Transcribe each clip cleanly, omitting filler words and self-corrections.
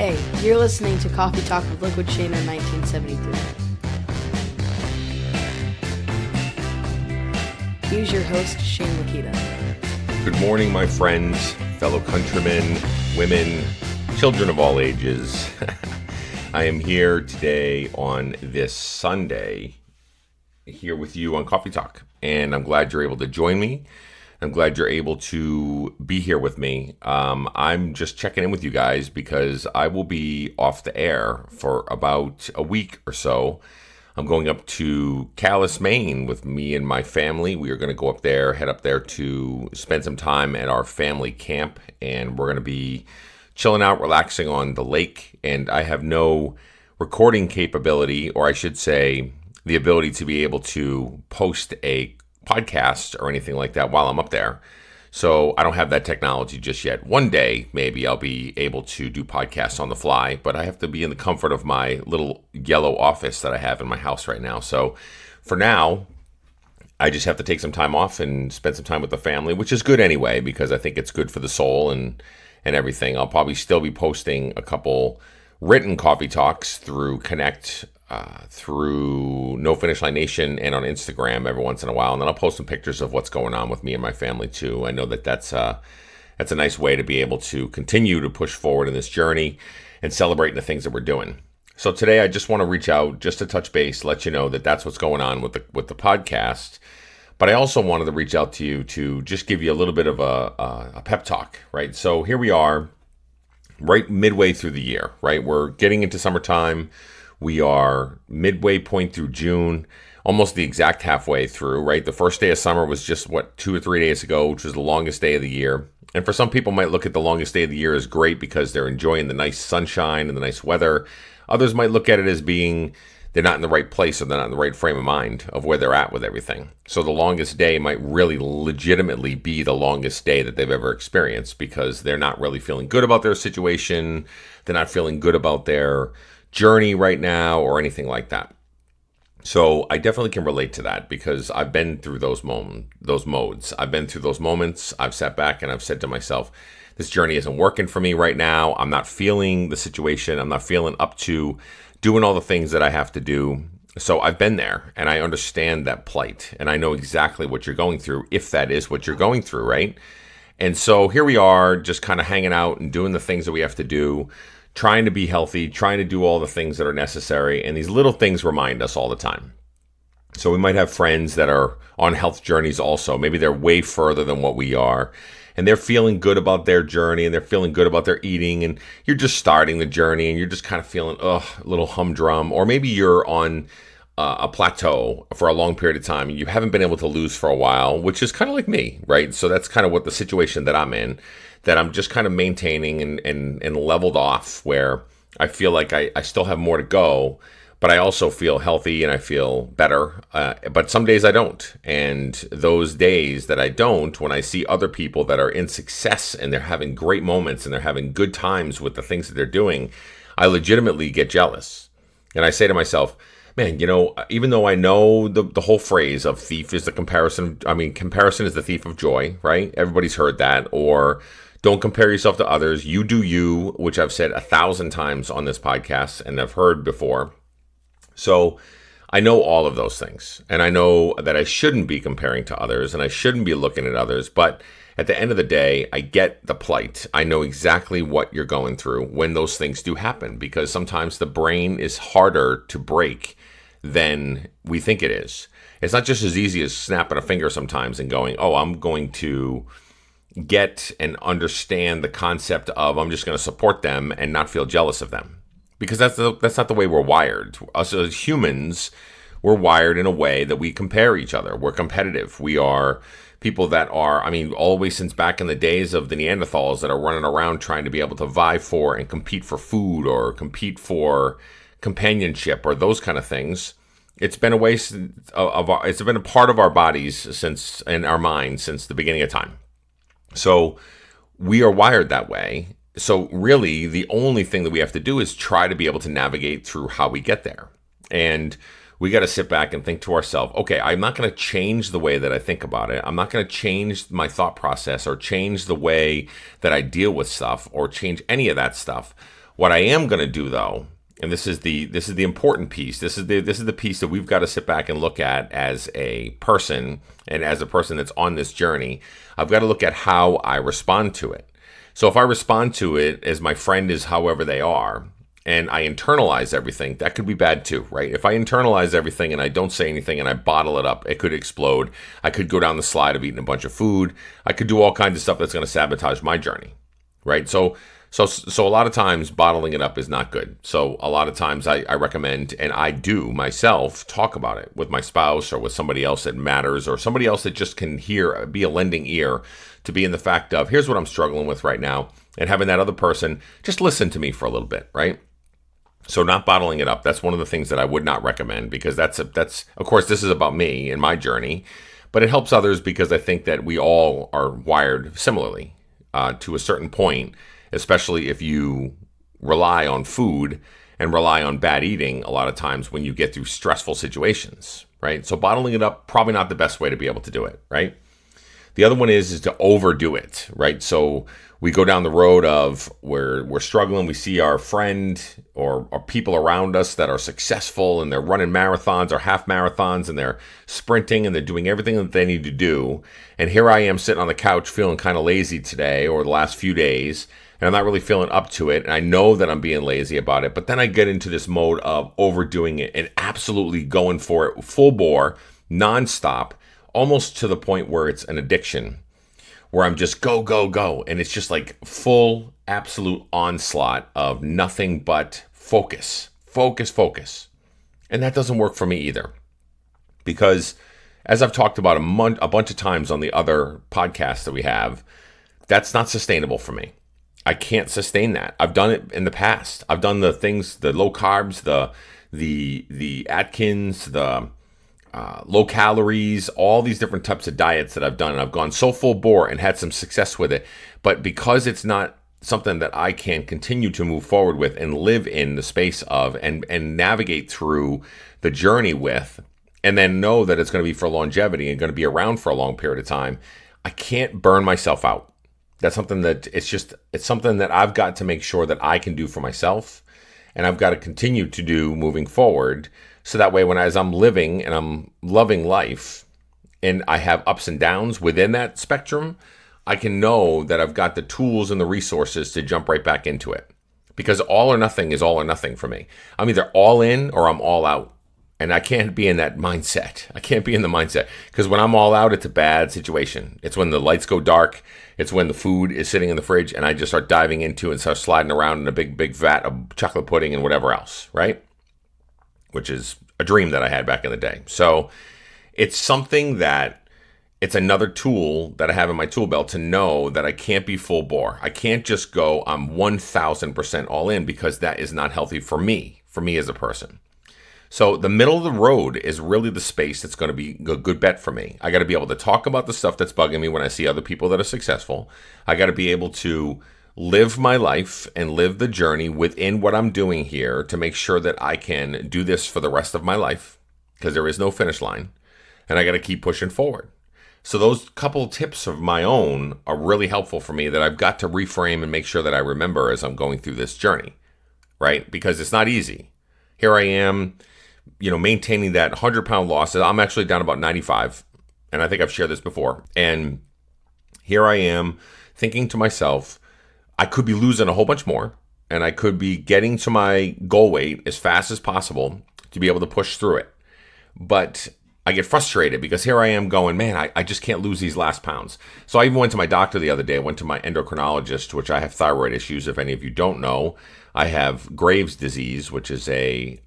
Hey, you're listening to Coffee Talk with Liquidshano 1973. Here's your host, Shane Lakita. Good morning, my friends, fellow countrymen, women, children of all ages. I am here today on this Sunday, here with you on Coffee Talk, and I'm glad you're able to join me. I'm glad you're able to be here with me. I'm just checking in with you guys because I will be off the air for about a week or so. I'm going up to Calais, Maine with me and my family. We are going to go up there, head up there to spend some time at our family camp, and we're going to be chilling out, relaxing on the lake. And I have no recording capability, or I should say the ability to be able to post a podcast or anything like that while I'm up there. So I don't have that technology just yet. One day, maybe I'll be able to do podcasts on the fly, but I have to be in the comfort of my little yellow office that I have in my house right now. So for now, I just have to take some time off and spend some time with the family, which is good anyway, because I think it's good for the soul and everything. I'll probably still be posting a couple written coffee talks through Connect, through No Finish Line Nation, and on Instagram every once in a while, and then I'll post some pictures of what's going on with me and my family too. I know that that's a nice way to be able to continue to push forward in this journey and celebrate the things that we're doing. So today I just want to reach out, just to touch base, let you know that that's what's going on with the podcast. But I also wanted to reach out to you to just give you a little bit of a pep talk, right? So here we are, right midway through the year, right? We're getting into summertime. We are midway point through June, almost the exact halfway through, right? The first day of summer was just, 2 or 3 days ago, which was the longest day of the year. And for some people might look at the longest day of the year as great because they're enjoying the nice sunshine and the nice weather. Others might look at it as being they're not in the right place or they're not in the right frame of mind of where they're at with everything. So the longest day might really legitimately be the longest day that they've ever experienced because they're not really feeling good about their situation. They're not feeling good about their journey right now or anything like that. So I definitely can relate to that because I've been through those modes. I've been through those moments. I've sat back and I've said to myself, this journey isn't working for me right now. I'm not feeling the situation. I'm not feeling up to doing all the things that I have to do. So I've been there and I understand that plight and I know exactly what you're going through, if that is what you're going through, right? And so here we are just kind of hanging out and doing the things that we have to do, trying to be healthy, trying to do all the things that are necessary. And these little things remind us all the time. So we might have friends that are on health journeys also. Maybe they're way further than what we are. And they're feeling good about their journey and they're feeling good about their eating. And you're just starting the journey and you're just kind of feeling, a little humdrum. Or maybe you're on a plateau for a long period of time and you haven't been able to lose for a while, which is kind of like me, right? So that's kind of what the situation that I'm in, that I'm just kind of maintaining and leveled off where I feel like I still have more to go, but I also feel healthy and I feel better. But some days I don't. And those days that I don't, when I see other people that are in success and they're having great moments and they're having good times with the things that they're doing, I legitimately get jealous. And I say to myself, man, even though I know the whole phrase of comparison is the thief of joy, right? Everybody's heard that. Or don't compare yourself to others. You do you, which I've said 1,000 times on this podcast and I've heard before. So I know all of those things. And I know that I shouldn't be comparing to others and I shouldn't be looking at others. But at the end of the day, I get the plight. I know exactly what you're going through when those things do happen, because sometimes the brain is harder to break than we think it is. It's not just as easy as snapping a finger sometimes and going, I'm going to get and understand the concept of I'm just going to support them and not feel jealous of them. Because that's not the way we're wired. Us as humans, we're wired in a way that we compare each other. We're competitive. We are people that are, all the way since back in the days of the Neanderthals that are running around trying to be able to vie for and compete for food or compete for companionship or those kind of things. It's been it's been a part of our bodies and our minds since the beginning of time. So we are wired that way. So really, the only thing that we have to do is try to be able to navigate through how we get there. And we got to sit back and think to ourselves, okay, I'm not going to change the way that I think about it. I'm not going to change my thought process or change the way that I deal with stuff or change any of that stuff. What I am going to do though, and this is the important piece. This is the piece that we've got to sit back and look at as a person, and as a person that's on this journey. I've got to look at how I respond to it. So if I respond to it as my friend is however they are, and I internalize everything, that could be bad too, right? If I internalize everything and I don't say anything and I bottle it up, it could explode. I could go down the slide of eating a bunch of food. I could do all kinds of stuff that's going to sabotage my journey, right? So a lot of times bottling it up is not good. So a lot of times I recommend, and I do myself, talk about it with my spouse or with somebody else that matters, or somebody else that just can hear, be a lending ear to be in the fact of, here's what I'm struggling with right now, and having that other person just listen to me for a little bit, right? So not bottling it up, that's one of the things that I would not recommend, because that's of course, this is about me and my journey, but it helps others because I think that we all are wired similarly to a certain point, especially if you rely on food and rely on bad eating a lot of times when you get through stressful situations, right? So bottling it up, probably not the best way to be able to do it, right? The other one is to overdo it, right? So we go down the road of where we're struggling. We see our friend or people around us that are successful and they're running marathons or half marathons and they're sprinting and they're doing everything that they need to do. And here I am sitting on the couch feeling kind of lazy today or the last few days, and I'm not really feeling up to it. And I know that I'm being lazy about it, but then I get into this mode of overdoing it and absolutely going for it full bore, nonstop, almost to the point where it's an addiction, where I'm just go, go, go. And it's just like full, absolute onslaught of nothing but focus, focus, focus. And that doesn't work for me either. Because as I've talked about a bunch of times on the other podcasts that we have, that's not sustainable for me. I can't sustain that. I've done it in the past. I've done the things, the low carbs, the Atkins, the low calories, all these different types of diets that I've done. And I've gone so full bore and had some success with it. But because it's not something that I can continue to move forward with and live in the space of and navigate through the journey with, and then know that it's going to be for longevity and going to be around for a long period of time, I can't burn myself out. That's something that it's something that I've got to make sure that I can do for myself. And I've got to continue to do moving forward. So that way, as I'm living and I'm loving life and I have ups and downs within that spectrum, I can know that I've got the tools and the resources to jump right back into it. Because all or nothing is all or nothing for me. I'm either all in or I'm all out. And I can't be in that mindset. I can't be in the mindset. Because when I'm all out, it's a bad situation. It's when the lights go dark. It's when the food is sitting in the fridge and I just start diving into and start sliding around in a big, big vat of chocolate pudding and whatever else, right? Which is a dream that I had back in the day. So it's something that it's another tool that I have in my tool belt to know that I can't be full bore. I can't just go, I'm 1,000% all in, because that is not healthy for me as a person. So the middle of the road is really the space that's going to be a good bet for me. I got to be able to talk about the stuff that's bugging me when I see other people that are successful. I got to be able to live my life and live the journey within what I'm doing here to make sure that I can do this for the rest of my life, because there is no finish line, and I got to keep pushing forward. So those couple tips of my own are really helpful for me that I've got to reframe and make sure that I remember as I'm going through this journey, right? Because it's not easy. Here I am, maintaining that 100-pound loss. I'm actually down about 95, and I think I've shared this before. And here I am thinking to myself, I could be losing a whole bunch more, and I could be getting to my goal weight as fast as possible to be able to push through it. But I get frustrated because here I am going, man, I just can't lose these last pounds. So I even went to my doctor the other day. I went to my endocrinologist, which I have thyroid issues. If any of you don't know, I have Graves' disease, which is it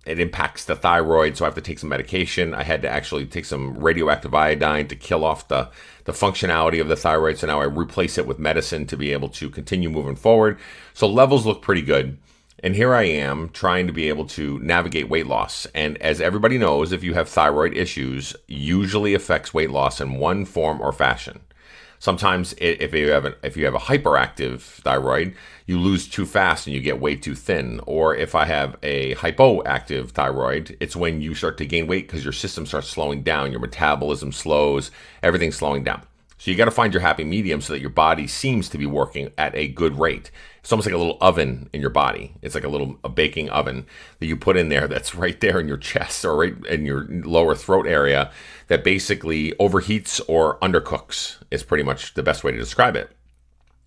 impacts the thyroid. So I have to take some medication. I had to actually take some radioactive iodine to kill off the functionality of the thyroid. So now I replace it with medicine to be able to continue moving forward. So levels look pretty good. And here I am trying to be able to navigate weight loss. And as everybody knows, if you have thyroid issues, usually affects weight loss in one form or fashion. Sometimes if you have a hyperactive thyroid, you lose too fast and you get way too thin. Or if I have a hypoactive thyroid, it's when you start to gain weight because your system starts slowing down, your metabolism slows, everything's slowing down. So you got to find your happy medium so that your body seems to be working at a good rate. It's almost like a little oven in your body. It's like a baking oven that you put in there that's right there in your chest or right in your lower throat area that basically overheats or undercooks is pretty much the best way to describe it.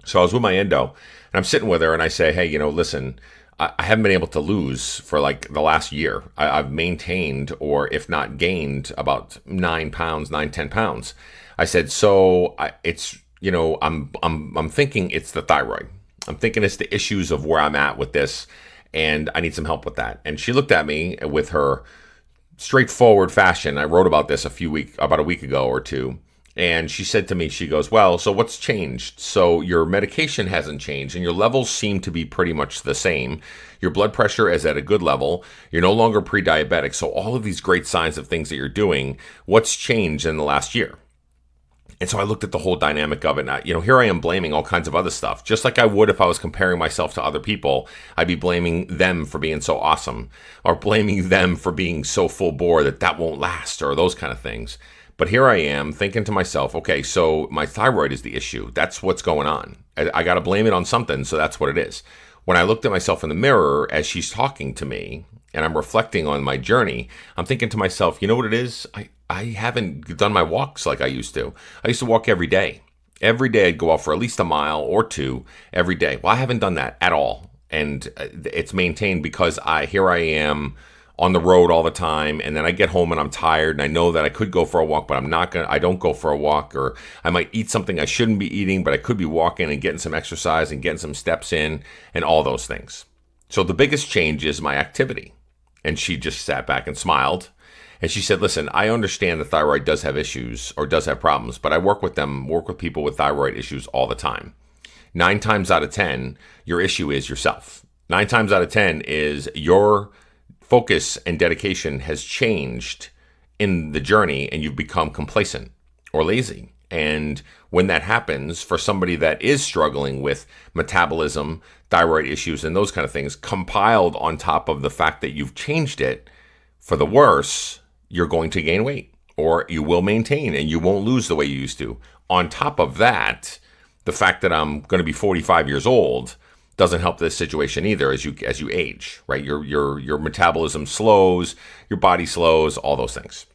So I was with my endo and I'm sitting with her and I say, hey, listen, I haven't been able to lose for like the last year. I've maintained or if not gained about 10 pounds. I said, so it's, I'm thinking it's the thyroid. I'm thinking it's the issues of where I'm at with this and I need some help with that. And she looked at me with her straightforward fashion. I wrote about this about a week ago or two. And she said to me, she goes, well, so what's changed? So your medication hasn't changed and your levels seem to be pretty much the same. Your blood pressure is at a good level. You're no longer pre-diabetic. So all of these great signs of things that you're doing, what's changed in the last year? And so I looked at the whole dynamic of it. And here I am blaming all kinds of other stuff. Just like I would if I was comparing myself to other people, I'd be blaming them for being so awesome or blaming them for being so full bore that won't last or those kind of things. But here I am thinking to myself, okay, so my thyroid is the issue. That's what's going on. I got to blame it on something, so that's what it is. When I looked at myself in the mirror as she's talking to me and I'm reflecting on my journey, I'm thinking to myself, you know what it is? I haven't done my walks like I used to. I used to walk every day. Every day I'd go out for at least a mile or two every day. Well, I haven't done that at all. And it's maintained because here I am on the road all the time, and then I get home and I'm tired and I know that I could go for a walk, but I don't go for a walk, or I might eat something I shouldn't be eating, but I could be walking and getting some exercise and getting some steps in and all those things. So the biggest change is my activity. And she just sat back and smiled. And she said, listen, I understand the thyroid does have issues or does have problems, but I work with people with thyroid issues all the time. 9 times out of 10, your issue is yourself. 9 times out of 10 is your focus and dedication has changed in the journey and you've become complacent or lazy. And when that happens, for somebody that is struggling with metabolism, thyroid issues, and those kind of things, compiled on top of the fact that you've changed it for the worse, you're going to gain weight or you will maintain and you won't lose the way you used to. On top of that, the fact that I'm going to be 45 years old doesn't help this situation either as you age, right? Your metabolism slows, your body slows, all those things.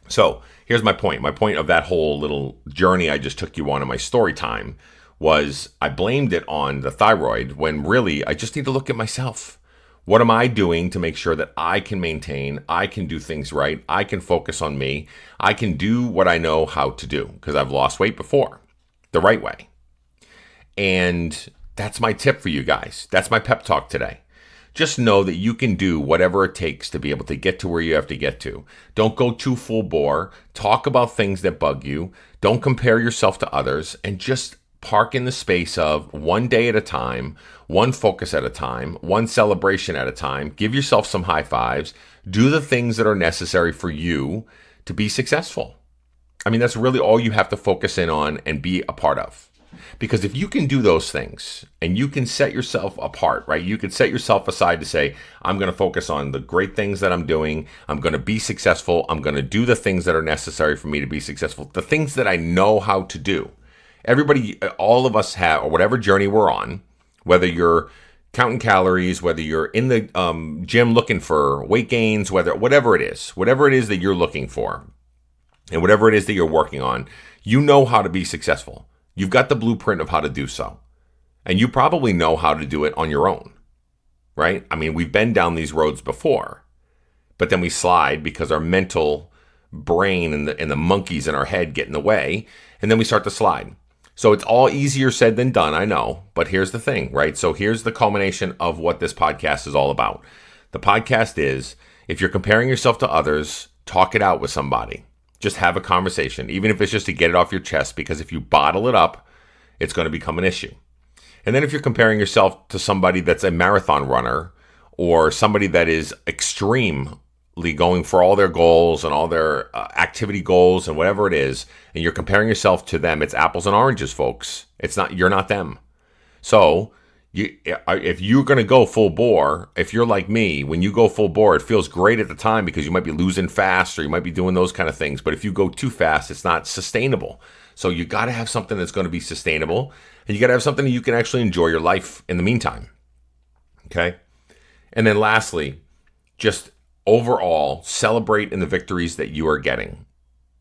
So here's my point. My point of that whole little journey I just took you on in my story time was I blamed it on the thyroid when really I just need to look at myself. What am I doing to make sure that I can maintain, I can do things right, I can focus on me, I can do what I know how to do because I've lost weight before the right way. And that's my tip for you guys. That's my pep talk today. Just know that you can do whatever it takes to be able to get to where you have to get to. Don't go too full bore. Talk about things that bug you. Don't compare yourself to others and just park in the space of one day at a time, one focus at a time, one celebration at a time. Give yourself some high fives. Do the things that are necessary for you to be successful. I mean, that's really all you have to focus in on and be a part of. Because if you can do those things and you can set yourself apart, right? You can set yourself aside to say, I'm going to focus on the great things that I'm doing. I'm going to be successful. I'm going to do the things that are necessary for me to be successful. The things that I know how to do. Everybody, all of us have, or whatever journey we're on, whether you're counting calories, whether you're in the gym looking for weight gains, whatever it is that you're looking for, and whatever it is that you're working on, you know how to be successful. You've got the blueprint of how to do so. And you probably know how to do it on your own, right? I mean, we've been down these roads before, but then we slide because our mental brain and the monkeys in our head get in the way, and then we start to slide. So it's all easier said than done, I know, but here's the thing, right? So here's the culmination of what this podcast is all about. The podcast is, if you're comparing yourself to others, talk it out with somebody. Just have a conversation, even if it's just to get it off your chest, because if you bottle it up, it's going to become an issue. And then if you're comparing yourself to somebody that's a marathon runner or somebody that is extremely going for all their goals and all their activity goals and whatever it is, and you're comparing yourself to them, it's apples and oranges, folks. You're not them. So If you're going to go full bore, if you're like me, when you go full bore, it feels great at the time because you might be losing fast or you might be doing those kind of things. But if you go too fast, it's not sustainable. So you got to have something that's going to be sustainable, and you got to have something that you can actually enjoy your life in the meantime. Okay? And then lastly, just overall, celebrate in the victories that you are getting.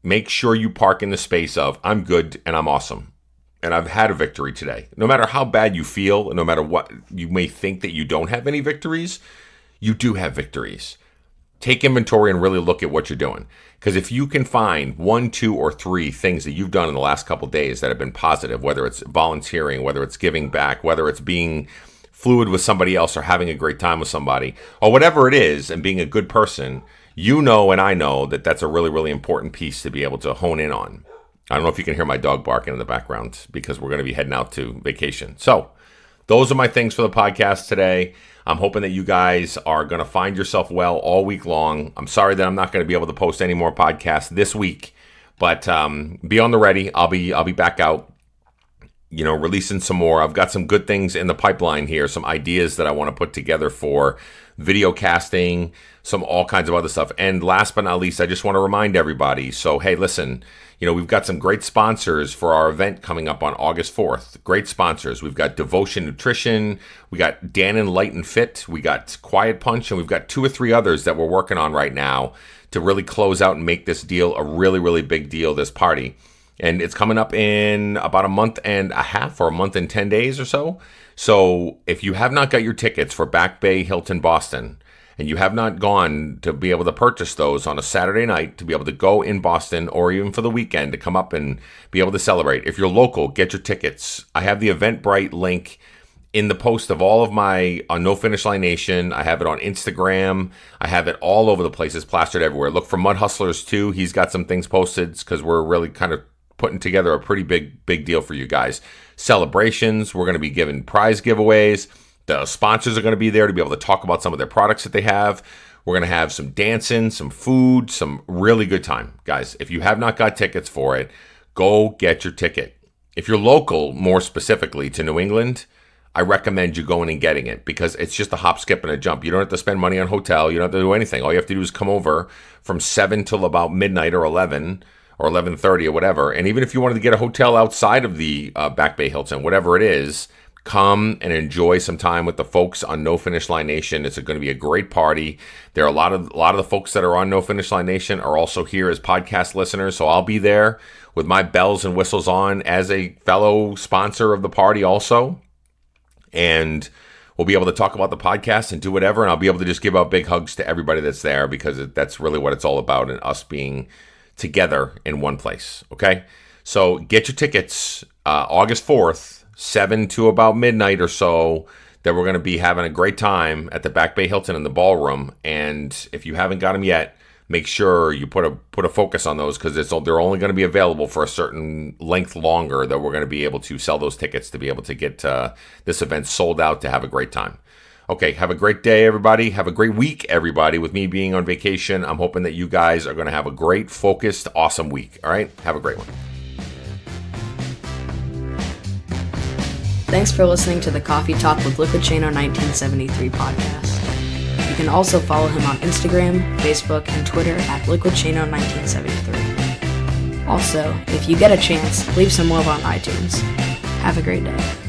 Make sure you park in the space of, I'm good and I'm awesome. And I've had a victory today. No matter how bad you feel, no matter what you may think that you don't have any victories, you do have victories. Take inventory and really look at what you're doing. Because if you can find 1, 2, or 3 things that you've done in the last couple of days that have been positive, whether it's volunteering, whether it's giving back, whether it's being fluid with somebody else or having a great time with somebody, or whatever it is, and being a good person, you know and I know that that's a really, really important piece to be able to hone in on. I don't know if you can hear my dog barking in the background because we're going to be heading out to vacation. So those are my things for the podcast today. I'm hoping that you guys are going to find yourself well all week long. I'm sorry that I'm not going to be able to post any more podcasts this week, but be on the ready. I'll be back out, releasing some more. I've got some good things in the pipeline here, some ideas that I want to put together for video casting, some all kinds of other stuff. And last but not least, I just want to remind everybody. So, hey, listen, we've got some great sponsors for our event coming up on August 4th. Great sponsors. We've got Devotion Nutrition. We got Dan and Light and Fit. We got Quiet Punch. And we've got 2 or 3 others that we're working on right now to really close out and make this deal a really, really big deal, this party. And it's coming up in about a month and a half or a month and 10 days or so. So if you have not got your tickets for Back Bay Hilton Boston, and you have not gone to be able to purchase those on a Saturday night to be able to go in Boston or even for the weekend to come up and be able to celebrate. If you're local, get your tickets. I have the Eventbrite link in the post of all of my on No Finish Line Nation. I have it on Instagram. I have it all over the place. It's plastered everywhere. Look for Mud Hustlers too. He's got some things posted because we're really kind of putting together a pretty big deal for you guys. Celebrations. We're going to be giving prize giveaways. The sponsors are going to be there to be able to talk about some of their products that they have. We're going to have some dancing, some food, some really good time. Guys, if you have not got tickets for it, go get your ticket. If you're local, more specifically to New England, I recommend you going and getting it because it's just a hop, skip, and a jump. You don't have to spend money on hotel. You don't have to do anything. All you have to do is come over from 7 till about midnight or 11 or 11:30 or whatever. And even if you wanted to get a hotel outside of the Back Bay Hilton, whatever it is, come and enjoy some time with the folks on No Finish Line Nation. It's going to be a great party. There are a lot of the folks that are on No Finish Line Nation are also here as podcast listeners. So I'll be there with my bells and whistles on as a fellow sponsor of the party also. And we'll be able to talk about the podcast and do whatever. And I'll be able to just give out big hugs to everybody that's there because that's really what it's all about, and us being together in one place. Okay. So get your tickets August 4th. 7 to about midnight or so, that we're going to be having a great time at the Back Bay Hilton in the ballroom. And if you haven't got them yet, make sure you put a focus on those because they're only going to be available for a certain length longer that we're going to be able to sell those tickets to be able to get this event sold out to have a great time. Okay, have a great day, everybody. Have a great week, everybody. With me being on vacation, I'm hoping that you guys are going to have a great, focused, awesome week. All right, have a great one. Thanks for listening to the Coffee Talk with Liquidshano 1973 podcast. You can also follow him on Instagram, Facebook, and Twitter at Liquidshano 1973. Also, if you get a chance, leave some love on iTunes. Have a great day.